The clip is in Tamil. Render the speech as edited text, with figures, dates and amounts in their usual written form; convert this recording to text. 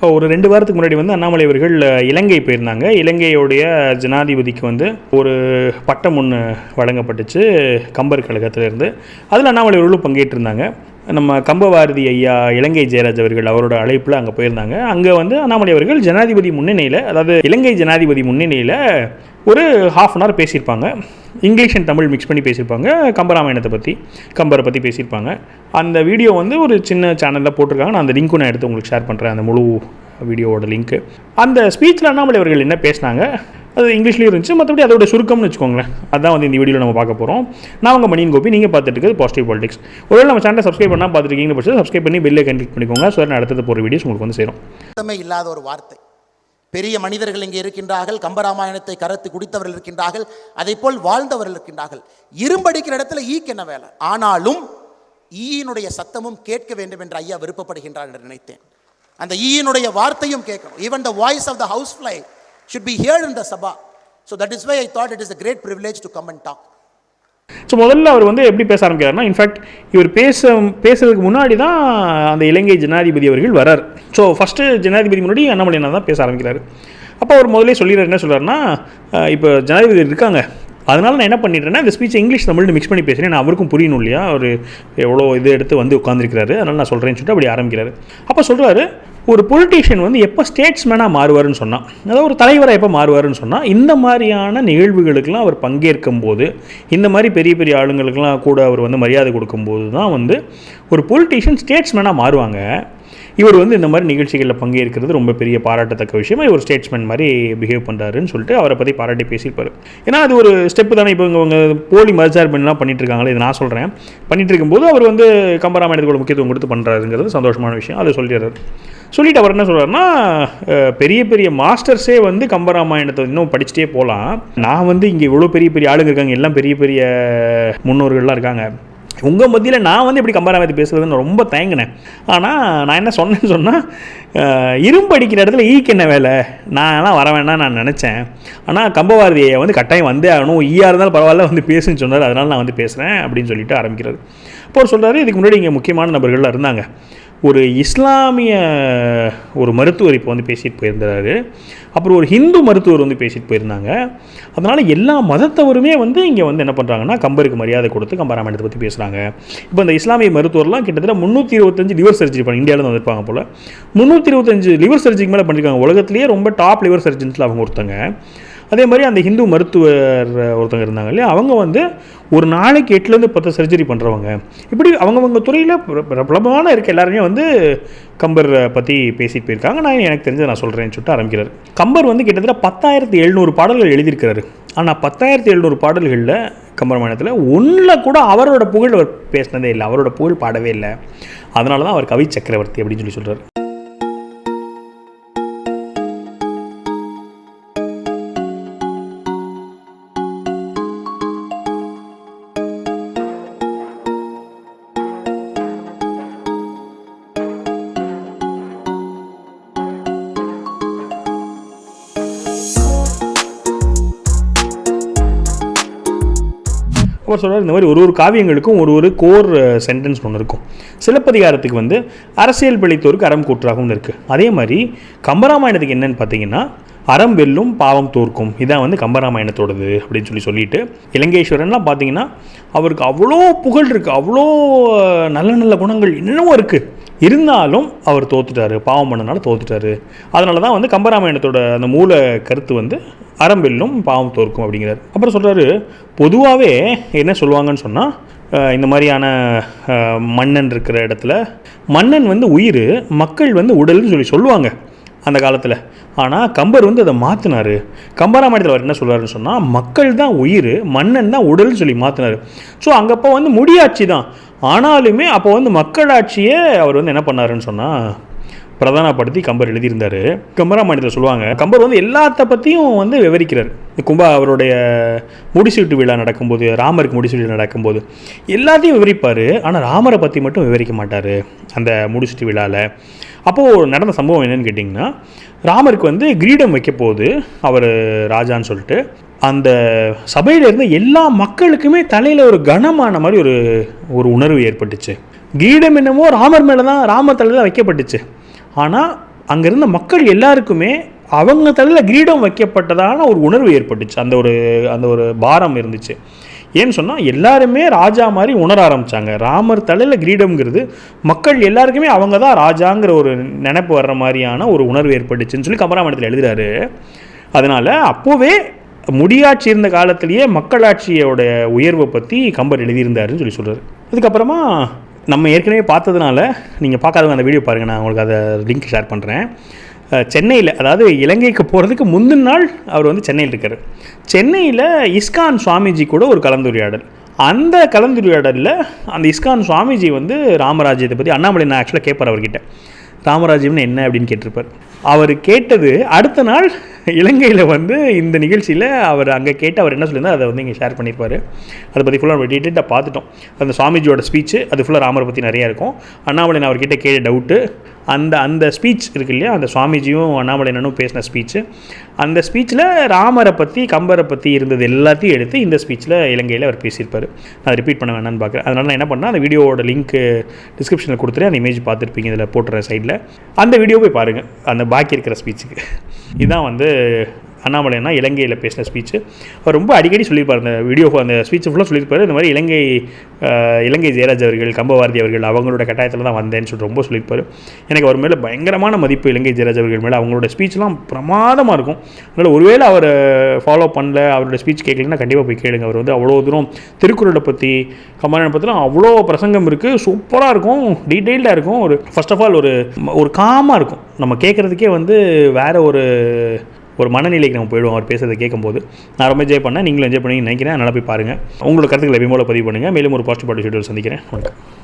ஒரு 2 வாரத்துக்கு முன்னாடி வந்து அண்ணாமலை அவர்கள் இலங்கை போயிருந்தாங்க. இலங்கையுடைய ஜனாதிபதிக்கு வந்து ஒரு பட்டம் ஒன்று வழங்கப்பட்டுச்சு கம்பர் கழகத்திலேருந்து. அதில் அண்ணாமலை அவர்களும் பங்கேற்றிருந்தாங்க. நம்ம கம்பபாரதி ஐயா இலங்கை ஜெயராஜ் அவர்கள் அவரோட அழைப்பில் அங்கே போயிருந்தாங்க. அங்கே வந்து அண்ணாமலை அவர்கள் ஜனாதிபதி முன்னிலையில், அதாவது இலங்கை ஜனாதிபதி முன்னிலையில் ஒரு ½ அன் ஹவர் பேசியிருப்பாங்க. இங்கிலீஷ் அண்ட் தமிழ் மிக்ஸ் பண்ணி பேசியிருப்பாங்க. கம்பராமாயணத்தை பற்றி, கம்பரை பற்றி பேசியிருப்பாங்க. அந்த வீடியோ வந்து ஒரு சின்ன சேனலில் போட்டிருக்காங்க. நான் அந்த லிங்க்கும் நான் எடுத்து உங்களுக்கு ஷேர் பண்ணுறேன், அந்த முழு வீடியோவோட லிங்க்கு. அந்த ஸ்பீச்சில் அண்ணாமலை அவர்கள் என்ன பேசினாங்க அது இங்கிலீஷ்லேயும் இருந்துச்சு. மற்றபடி அதோட சுருக்கம்னு வச்சுக்கோங்களேன். அதுதான் வந்து இந்த வீடியோவில் நம்ம பார்க்க போகிறோம். நான் உங்கள் மணியன் கோபி, நீங்கள் பார்த்துட்டு இருக்கிறது பாசிட்டிவ் பாலிடிக்ஸ். ஒருவேளை நம்ம சேனலை சப்ஸ்கிரைப் பண்ணால் பார்த்துருக்கீங்கன்னு பட்சம் சப்ஸ்கிரைப் பண்ணி பெல் ஐகான் கிளிக் பண்ணிக்கோங்க. ஸோ நான் அடுத்தது போகிற வீடியோஸ் உங்களுக்கு வந்து சேரும். இல்லாத ஒரு வார்த்தை. பெரிய மனிதர்கள் இங்கே இருக்கின்றார்கள், கம்பராமாயணத்தை கரத்து குடித்தவர்கள் இருக்கின்றார்கள், அதை போல் வாழ்ந்தவர்கள் இருக்கின்றார்கள். இரும்படிக்கிற இடத்துல ஈக்கு என்ன வேலை? ஆனாலும் ஈயினுடைய சத்தமும் கேட்க வேண்டும் என்று ஐயா விருப்பப்படுகின்றார் என்று நினைத்தேன். அந்த ஈயினுடைய வார்த்தையும் கேட்கணும். Even the voice of the house fly should be heard in the sabha. So that is why I thought it is a great privilege to come and talk. So முதல்ல அவர் வந்து எப்படி பேச ஆரம்பிக்கிறாருன்னா, இன்ஃபேக்ட் இவர் பேசுறதுக்கு முன்னாடி தான் அந்த இலங்கை ஜனாதிபதி அவர்கள் வரார். ஸோ ஃபஸ்ட்டு ஜனாதிபதி முன்னாடி அண்ணாமலை தான் பேச ஆரம்பிக்கிறார். அப்போ அவர் முதலே சொல்லிடுறாரு, என்ன சொல்கிறாருன்னா, இப்போ ஜனாதிபதி இருக்காங்க, அதனால் நான் என்ன பண்ணிடுறேன்னா இந்த ஸ்பீச்சை இங்கிலீஷ் தமிழ்னு மிக்ஸ் பண்ணி பேசுகிறேன், நான் அவருக்கும் புரியணும் இல்லையா, அவர் எவ்வளோ இது எடுத்து வந்து உட்காந்துருக்கிறாரு, அதனால் நான் சொல்கிறேன்னு சொல்லிட்டு அப்படி ஆரம்பிக்கிறாரு. அப்போ சொல்கிறாரு, ஒரு பொலிட்டீஷியன் வந்து எப்போ ஸ்டேட்ஸ்மேனாக மாறுவார்னு சொன்னால், அதாவது ஒரு தலைவராக எப்போ மாறுவார்னு சொன்னால், இந்த மாதிரியான நிகழ்வுகளுக்கெல்லாம் அவர் பங்கேற்கும் போது, இந்த மாதிரி பெரிய பெரிய ஆளுங்களுக்கெல்லாம் கூட அவர் வந்து மரியாதை கொடுக்கும்போது தான் வந்து ஒரு பொலிட்டீஷியன் ஸ்டேட்ஸ்மேனாக மாறுவாங்க. இவர் வந்து இந்த மாதிரி நிகழ்ச்சிகளில் பங்கேற்கிறது ரொம்ப பெரிய பாராட்டத்தக்க விஷயமா இவர் ஸ்டேட்ஸ்மேன் மாதிரி பிஹேவ் பண்ணுறாருன்னு சொல்லிட்டு அவரை பற்றி பாராட்டி பேசியிருப்பார். ஏன்னா அது ஒரு ஸ்டெப்பு தானே. இப்போ இவங்க போலி மறுசார்பெல்லாம் பண்ணிட்டு இருக்காங்களே, இது நான் சொல்கிறேன், பண்ணிட்டு இருக்கும்போது அவர் வந்து கம்பராமாயணத்துக்கு முக்கியத்துவம் கொடுத்து பண்ணுறாருங்கிறது சந்தோஷமான விஷயம். அதை சொல்லிட்டு அவர் என்ன சொல்கிறாருன்னா, பெரிய பெரிய மாஸ்டர்ஸே வந்து கம்பராமாயணத்தை இன்னும் படிச்சுட்டே போகலாம். நான் வந்து இங்கே இவ்வளோ பெரிய பெரிய ஆளுங்க இருக்காங்க, எல்லாம் பெரிய பெரிய முன்னோர்கள்லாம் இருக்காங்க, உங்கள் மத்தியில் நான் வந்து இப்படி கம்பராமாயணத்தை பேசுகிறதுன்னு ரொம்ப தயங்கினேன். ஆனால் நான் என்ன சொன்னேன்னு சொன்னால், இரும்பு அடிக்கிற இடத்துல ஈக்கு என்ன வேலை, நான்லாம் வர வேண்டாம் நான் நினச்சேன், ஆனால் கம்பபாரதியை வந்து கட்டாயம் வந்தே ஆகணும், ஈயாக இருந்தாலும் பரவாயில்ல வந்து பேசுன்னு சொன்னார், அதனால் நான் வந்து பேசுகிறேன் அப்படின்னு சொல்லிட்டு ஆரம்பிக்கிறார். இப்போ அவர் சொல்கிறாரு, இதுக்கு முன்னாடி இங்கே முக்கியமான நபர்கள்லாம் இருந்தாங்க. ஒரு இஸ்லாமிய ஒரு மருத்துவர் இப்போ வந்து பேசிட்டு போயிருந்தாரு, அப்புறம் ஒரு ஹிந்து மருத்துவர் வந்து பேசிட்டு போயிருந்தாங்க. அதனால் எல்லா மதத்தவருமே வந்து இங்கே வந்து என்ன பண்ணுறாங்கன்னா, கம்பருக்கு மரியாதை கொடுத்து கம்பராமாயணத்தை பற்றி பேசுகிறாங்க. இப்போ இந்த இஸ்லாமிய மருத்துவர்லாம் கிட்டத்தட்ட 325 லிவர் சர்ஜரி பண்ணி இந்தியாவில் தான் வந்திருப்பாங்க போல். 325 லிவர் சர்ஜரிக்கு மேலே பண்ணியிருக்காங்க. உலகத்திலேயே ரொம்ப டாப் லிவர் சர்ஜன்ஸில் அவங்க ஒருத்தங்க. அதே மாதிரி அந்த ஹிந்து மருத்துவர் ஒருத்தங்க இருந்தாங்க இல்லையா, அவங்க வந்து ஒரு நாளைக்கு 8லேருந்து 10 சர்ஜரி பண்ணுறவங்க. இப்படி அவங்கவுங்க துறையில் பிரபலமான இருக்க எல்லாருமே வந்து கம்பர் பற்றி பேசிட்டு போயிருக்காங்க. நான் எனக்கு தெரிஞ்சதை நான் சொல்கிறேன்னு சொல்லிட்டு ஆரம்பிக்கிறார். கம்பர் வந்து கிட்டத்தட்ட 10,700 பாடல்கள் எழுதியிருக்கிறாரு. ஆனால் 10,700 பாடல்களில் கம்பராமாயணத்தில் ஒன்றில் கூட அவரோட புகழ் அவர் பேசினதே இல்லை, அவரோட புகழ் பாடவே இல்லை. அதனால தான் அவர் கவி சக்கரவர்த்தி அப்படின்னு சொல்கிறார். அவர் சொல்கிறார், இந்த மாதிரி ஒரு காவியங்களுக்கும் ஒரு கோர் சென்டென்ஸ் ஒன்று இருக்கும். சிலப்பதிகாரத்துக்கு வந்து அரசியல் பிழைத்தோருக்கு அறம் கூற்றாகவும் இருக்குது. அதே மாதிரி கம்பராமாயணத்துக்கு என்னன்னு பார்த்தீங்கன்னா, அறம் வெல்லும் பாவம் தோற்கும், இதான் வந்து கம்பராமாயணத்தோடது அப்படின்னு சொல்லிட்டு இலங்கேஸ்வரன்லாம் பார்த்தீங்கன்னா அவருக்கு அவ்வளோ புகழ் இருக்குது, அவ்வளோ நல்ல நல்ல குணங்கள் என்னென்னவோ இருக்குது, இருந்தாலும் அவர் தோத்துட்டார், பாவம் பண்ணனால தோத்துட்டார். அதனால தான் வந்து கம்பராமாயணத்தோட அந்த மூல கருத்து வந்து அறம் வெல்லும் பாவம் தோற்கும் அப்படிங்கிறார். அப்புறம் சொல்கிறாரு, பொதுவாகவே என்ன சொல்லுவாங்கன்னு சொன்னால், இந்த மாதிரியான மன்னன் இருக்கிற இடத்துல மன்னன் வந்து உயிர், மக்கள் வந்து உடல்னு சொல்லுவாங்க அந்த காலத்தில். ஆனால் கம்பர் வந்து அதை மாற்றினார். கம்பராமாயணத்தில் அவர் என்ன சொல்கிறாருன்னு சொன்னால், மக்கள் தான் உயிர், மன்னன் தான் உடல்னு சொல்லி மாற்றினார். ஸோ அங்கப்போ வந்து முடியாட்சி தான், ஆனாலுமே அப்போ வந்து மக்களாட்சியை அவர் வந்து என்ன பண்ணாருன்னு சொன்னால் பிரதானப்படுத்தி கம்பர் எழுதியிருந்தார். கம்பராமாயணத்தில் சொல்லுவாங்க, கம்பர் வந்து எல்லாத்த பற்றியும் வந்து விவரிக்கிறார். அவருடைய முடிசூட்டு விழா நடக்கும்போது, ராமருக்கு முடிசூட்டு விழா நடக்கும்போது எல்லாத்தையும் விவரிப்பார். ஆனால் ராமரை பற்றி மட்டும் விவரிக்க மாட்டார் அந்த முடிசூட்டு விழாவில். அப்போது நடந்த சம்பவம் என்னென்னு கேட்டிங்கன்னா, ராமருக்கு வந்து கிரீடம் வைக்க போகுது அவர் ராஜான்னு சொல்லிட்டு, அந்த சபையில் இருந்த எல்லா மக்களுக்குமே தலையில் ஒரு கனமான மாதிரி ஒரு உணர்வு ஏற்பட்டுச்சு. கிரீடம் என்னமோ ராமர் மேலே தான், ராமர் தலையில் தான் வைக்கப்பட்டுச்சு. ஆனால் அங்கே இருந்த மக்கள் எல்லாருக்குமே அவங்க தலையில் கிரீடம் வைக்கப்பட்டதான ஒரு உணர்வு ஏற்பட்டுச்சு. அந்த ஒரு பாரம் இருந்துச்சு. ஏன்னு சொன்னால் எல்லாருமே ராஜா மாதிரி உணர ஆரம்பித்தாங்க. ராமர் தலையில் கிரீடம்ங்கிறது மக்கள் எல்லாருக்குமே அவங்க தான் ராஜாங்கிற ஒரு நினைப்பு வர்ற மாதிரியான ஒரு உணர்வு ஏற்பட்டுச்சுன்னு சொல்லி கம்பராமாயணத்தில் எழுதுகிறாரு. அதனால் அப்போவே முடியாட்சி இருந்த காலத்திலேயே மக்களாட்சியோட உயர்வை பற்றி கம்பர் எழுதியிருந்தாருன்னு சொல்லி சொல்கிறார். அதுக்கப்புறமா நம்ம ஏற்கனவே பார்த்ததுனால நீங்கள் பார்க்காதவங்க அந்த வீடியோ பாருங்கள், நான் உங்களுக்கு அதை லிங்க் ஷேர் பண்ணுறேன். சென்னையில், அதாவது இலங்கைக்கு போகிறதுக்கு முந்தின நாள் அவர் வந்து சென்னையில் இருக்கார். சென்னையில் இஸ்கான் சுவாமிஜி கூட ஒரு கலந்துரையாடல். அந்த கலந்துரையாடலில் அந்த இஸ்கான் சுவாமிஜி வந்து ராமராஜ்யத்தை பற்றி அண்ணாமலை நான் ஆக்சுவலாக கேட்பார் அவர்கிட்ட, ராமராஜ்யம்னு என்ன அப்படின்னு கேட்டிருப்பார். அவர் கேட்டது அடுத்த நாள் இலங்கையில் வந்து இந்த நிகழ்ச்சியில் அவர் அங்கே கேட்டு அவர் என்ன சொல்லியிருந்தால் அதை வந்து இங்கே ஷேர் பண்ணியிருப்பார். அதை பற்றி ஃபுல்லாக நம்ம டீட்டெயிலாக பார்த்துட்டோம். அந்த சுவாமிஜியோட ஸ்பீச்சு அது ஃபுல்லாக ராமரை பற்றி நிறையா இருக்கும். அண்ணாமலை அவர்கிட்ட கேட்ட டவுட்டு அந்த ஸ்பீச் இருக்கு இல்லையா, அந்த சுவாமிஜியும் அண்ணாமலையனும் பேசின ஸ்பீச்சு, அந்த ஸ்பீச்சில் ராமரை பற்றி கம்பரை பற்றி இருந்தது எல்லாத்தையும் எடுத்து இந்த ஸ்பீச்சில் இலங்கையில் அவர் பேசியிருப்பார். நான் ரிப்பீட் பண்ண வேணான்னு பார்க்குறேன். அதனால் நான் என்ன பண்ணேன், அந்த வீடியோவோட லிங்க் டிஸ்கிரிப்ஷனில் கொடுத்துட்டு அந்த இமேஜ் பார்த்துருப்பீங்க, இதில் போட்டுற சைடில் அந்த வீடியோ போய் பாருங்கள். அந்த பாக்கி இருக்கிற ஸ்பீச்சுக்கு இதுதான் வந்து அண்ணாமலைனா இலங்கையில் பேசின ஸ்பீச்சு. அவர் ரொம்ப அடிக்கடி சொல்லியிருப்பார், அந்த வீடியோ அந்த ஸ்பீச் ஃபுல்லாக சொல்லியிருப்பார். இந்த மாதிரி இலங்கை ஜெயராஜ் அவர்கள், கம்பபாரதி அவர்கள் அவங்களோட கட்டாயத்தில் தான் வந்தேன்னு சொல்லி ரொம்ப சொல்லியிருப்பார். எனக்கு அவர் மேலே பயங்கரமான மதிப்பு, இலங்கை ஜெயராஜ் அவர்கள் மேலே. அவங்களோட ஸ்பீச்லாம் பிரமாதமாக இருக்கும். அதனால் ஒருவேளை அவர் ஃபாலோ பண்ணல, அவரோட ஸ்பீச் கேட்கலன்னா கண்டிப்பாக போய் கேளுங்க. அவர் வந்து அவ்வளோ தூரம் திருக்குறளை பற்றி கம்பராமாயணம் பற்றிலாம் அவ்வளோ பிரசங்கம் இருக்குது, சூப்பராக இருக்கும், டீட்டெயில்டாக இருக்கும். ஒரு ஃபர்ஸ்ட் ஆஃப் ஆல் ஒரு காமாக இருக்கும், நம்ம கேட்குறதுக்கே வந்து வேறு ஒரு மனநிலைக்கு நம்ம போயிடுவோம் அவர் பேசுறதை கேட்கும்போது. நான் ரொம்ப என்ஜாய் பண்ணேன், நீங்களும் என்ஜாய் பண்ணி நினைக்கிறேன். நல்லா போய் பாருங்கள். உங்களோட கருத்துக்களை எப்பயும் போல பதிவு பண்ணுங்கள். மேலும் ஒரு பாசிட்டிவ் ஷெட்யூல் சந்திக்கிறேன். வணக்கம்.